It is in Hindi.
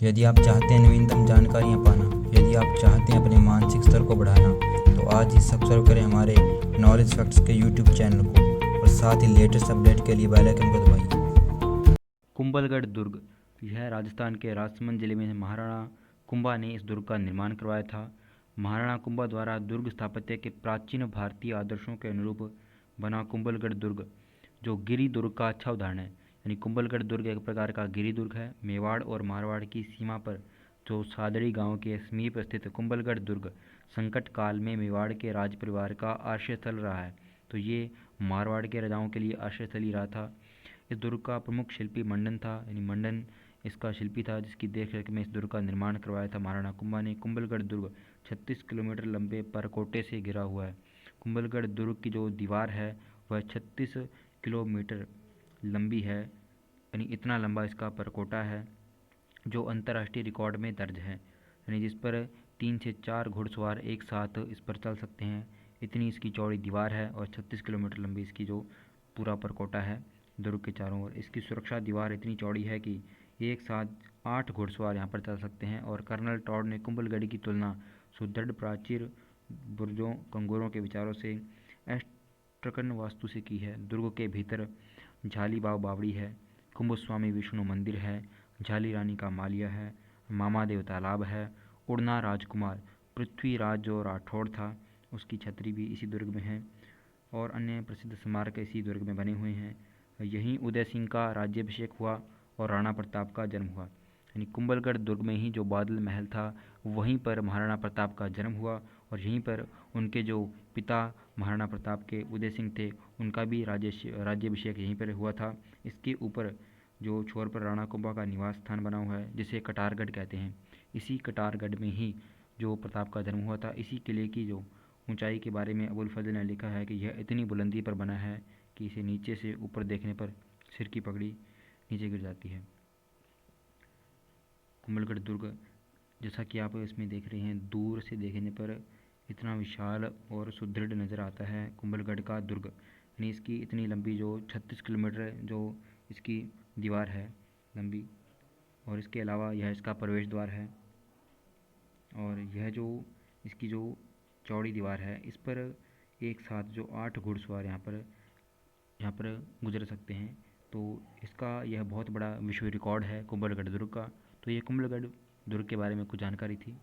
यदि आप चाहते हैं नवीनतम जानकारियाँ पाना, यदि आप चाहते हैं अपने मानसिक स्तर को बढ़ाना, तो आज ही सब्सक्राइब करें हमारे नॉलेज फैक्ट्स के यूट्यूब चैनल को और साथ ही लेटेस्ट अपडेट के लिए बेल आइकन को दबाइए। कुंभलगढ़ दुर्ग यह राजस्थान के राजसमंद जिले में महाराणा कुंभा ने इस दुर्ग का निर्माण करवाया था। महाराणा कुंभा द्वारा दुर्ग स्थापत्य के प्राचीन भारतीय आदर्शों के अनुरूप बना कुंभलगढ़ दुर्ग, जो गिरि दुर्ग का अच्छा उदाहरण है। यानी कुंभलगढ़ दुर्ग एक प्रकार का गिरि दुर्ग है। मेवाड़ और मारवाड़ की सीमा पर जो सादड़ी गांव के समीप स्थित कुंभलगढ़ दुर्ग संकट काल में मेवाड़ के राज परिवार का आश्रय स्थल रहा है। तो ये मारवाड़ के राजाओं के लिए आश्रय स्थल ही रहा था। इस दुर्ग का प्रमुख शिल्पी मंडन था, यानी मंडन इसका शिल्पी था, जिसकी देखरेख में इस दुर्ग का निर्माण करवाया था महाराणा कुंभा ने। कुंभलगढ़ दुर्ग 36 किलोमीटर लंबे परकोटे से घिरा हुआ है। कुंभलगढ़ दुर्ग की जो दीवार है वह 36 किलोमीटर लंबी है, यानी इतना लंबा इसका परकोटा है, जो अंतर्राष्ट्रीय रिकॉर्ड में दर्ज है। यानी जिस पर 3 से 4 घुड़सवार एक साथ इस पर चल सकते हैं, इतनी इसकी चौड़ी दीवार है और 36 किलोमीटर लंबी इसकी जो पूरा परकोटा है दुर्ग के चारों ओर। इसकी सुरक्षा दीवार इतनी चौड़ी है कि एक साथ 8 घुड़सवार यहाँ पर चल सकते हैं। और कर्नल टॉड ने कुंभलगढ़ की तुलना सुदृढ़ प्राचीर बुर्जों कंगोरों के विचारों से एस्ट्रकन वास्तु से की है। दुर्ग के भीतर झाली बाव बावड़ी है, कुंभस्वामी विष्णु मंदिर है, झाली रानी का मालिया है, मामादेव तालाब है, उड़ना राजकुमार पृथ्वीराज जो राठौड़ था उसकी छतरी भी इसी दुर्ग में है, और अन्य प्रसिद्ध स्मारक इसी दुर्ग में बने हुए हैं। यहीं उदय सिंह का राज्याभिषेक हुआ और राणा प्रताप का जन्म हुआ। यानी कुंभलगढ़ दुर्ग में ही जो बादल महल था वहीं पर महाराणा प्रताप का जन्म हुआ, और यहीं पर उनके जो पिता महाराणा प्रताप के उदय सिंह थे उनका भी राज्याभिषेक यहीं पर हुआ था। इसके ऊपर जो छोर पर राणा कुंभा का निवास स्थान बना हुआ है जिसे कटारगढ़ कहते हैं, इसी कटारगढ़ में ही जो प्रताप का जन्म हुआ था। इसी किले की जो ऊंचाई के बारे में अबुल फजल ने लिखा है कि यह इतनी बुलंदी पर बना है कि इसे नीचे से ऊपर देखने पर सिर की पगड़ी नीचे गिर जाती है। कुंभलगढ़ दुर्ग जैसा कि आप इसमें देख रहे हैं, दूर से देखने पर इतना विशाल और सुदृढ़ नज़र आता है कुंभलगढ़ का दुर्ग। यानी इसकी इतनी लंबी जो 36 किलोमीटर जो इसकी दीवार है लंबी, और इसके अलावा यह इसका प्रवेश द्वार है। और यह जो इसकी जो चौड़ी दीवार है इस पर एक साथ जो 8 घुड़सवार यहाँ पर गुजर सकते हैं। तो इसका यह बहुत बड़ा विश्व रिकॉर्ड है कुंभलगढ़ दुर्ग का। तो ये कुंभलगढ़ दुर्ग के बारे में कुछ जानकारी थी।